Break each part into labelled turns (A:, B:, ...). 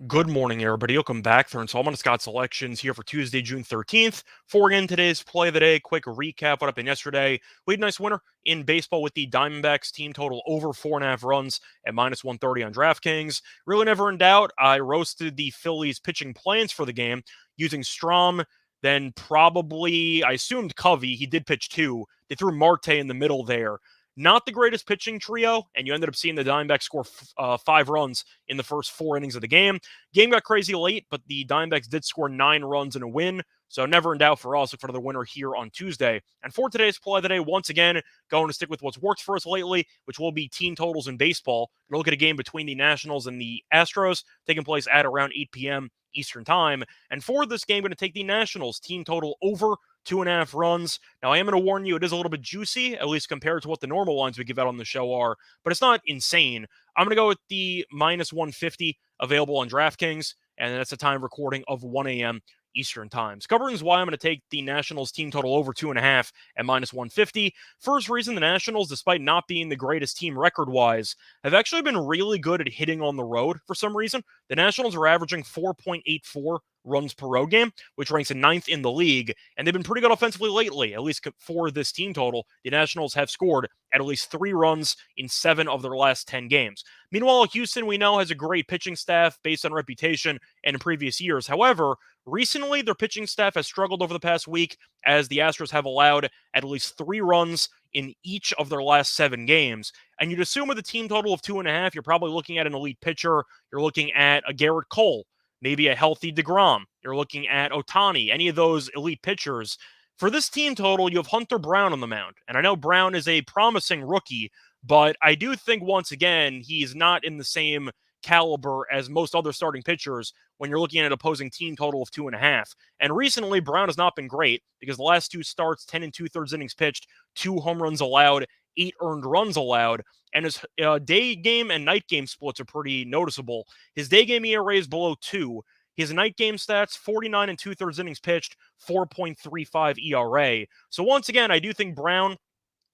A: Good morning, everybody. Welcome back. They're installment of Scott Selections here for Tuesday, June 13th. For again today's play of the day, quick recap what happened yesterday. We had a nice winner in baseball with the Diamondbacks team total over 4.5 runs at minus 130 on DraftKings. Really never in doubt. I roasted the Phillies pitching plans for the game using Strom, then probably, I assumed Covey. He did pitch two. They threw Marte in the middle there. Not the greatest pitching trio, and you ended up seeing the Diamondbacks score 5 runs in the first 4 innings of the game. Game got crazy late, but the Diamondbacks did score 9 runs in a win. So never in doubt for us. Look for the winner here on Tuesday. And for today's play of the day, once again, going to stick with what's worked for us lately, which will be team totals in baseball. We'll look at a game between the Nationals and the Astros, taking place at around 8 p.m. Eastern Time. And for this game, I'm going to take the Nationals team total over 2.5 runs. Now, I am going to warn you, it is a little bit juicy, at least compared to what the normal lines we give out on the show are, but it's not insane. I'm going to go with the minus 150 available on DraftKings, and that's the time recording of 1 a.m. Eastern Time. Covering why I'm going to take the Nationals team total over 2.5 at minus 150. First reason, the Nationals, despite not being the greatest team record-wise, have actually been really good at hitting on the road for some reason. The Nationals are averaging 4.84 runs per road game, which ranks in ninth in the league, and they've been pretty good offensively lately, at least for this team total. The Nationals have scored at least 3 runs in 7 of their last 10 games. Meanwhile, Houston, we know, has a great pitching staff based on reputation and in previous years. However, recently, their pitching staff has struggled over the past week as the Astros have allowed at least 3 runs in each of their last 7 games. And you'd assume with a team total of 2.5, you're probably looking at an elite pitcher. You're looking at a Garrett Cole, maybe a healthy DeGrom. You're looking at Ohtani, any of those elite pitchers. For this team total, you have Hunter Brown on the mound. And I know Brown is a promising rookie, but I do think, once again, he's not in the same caliber as most other starting pitchers when you're looking at an opposing team total of 2.5. And recently, Brown has not been great because the last 2 starts, 10 and 2/3 innings pitched, 2 home runs allowed, 8 earned runs allowed, and his day game and night game splits are pretty noticeable. His day game ERA is below 2. His night game stats, 49 and 2/3 innings pitched, 4.35 ERA. So once again, I do think Brown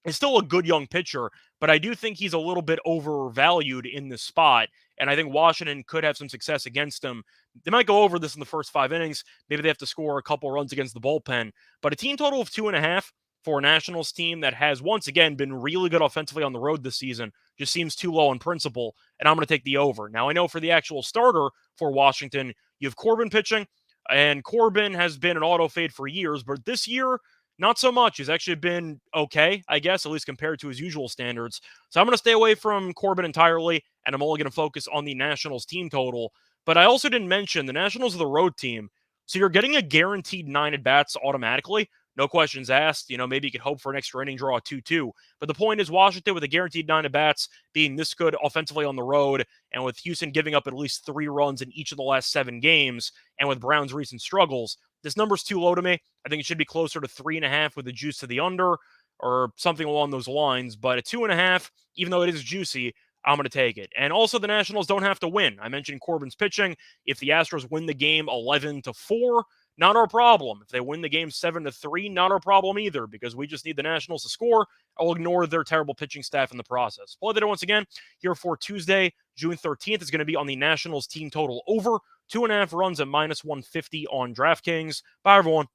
A: is still a good young pitcher, but I do think he's a little bit overvalued in this spot, and I think Washington could have some success against him. They might go over this in the first 5 innings. Maybe they have to score a couple runs against the bullpen, but a team total of 2.5 for a Nationals team that has once again been really good offensively on the road this season just seems too low in principle, and I'm going to take the over. Now, I know for the actual starter for Washington, you have Corbin pitching, and Corbin has been an auto fade for years, but this year, not so much. He's actually been okay, I guess, at least compared to his usual standards. So I'm going to stay away from Corbin entirely, and I'm only going to focus on the Nationals team total. But I also didn't mention the Nationals are the road team. So you're getting a guaranteed 9 at-bats automatically. No questions asked. Maybe you could hope for an extra inning draw 2-2. But the point is, Washington, with a guaranteed 9 at-bats, being this good offensively on the road, and with Houston giving up at least 3 runs in each of the last 7 games, and with Brown's recent struggles, this number's too low to me. I think it should be closer to 3.5 with the juice to the under or something along those lines. But at 2.5, even though it is juicy, I'm going to take it. And also, the Nationals don't have to win. I mentioned Corbin's pitching. If the Astros win the game 11-4, not our problem. If they win the game 7-3, not our problem either, because we just need the Nationals to score. I'll ignore their terrible pitching staff in the process. Play that once again here for Tuesday, June 13th is going to be on the Nationals team total over 2.5 runs at minus 150 on DraftKings. Bye, everyone.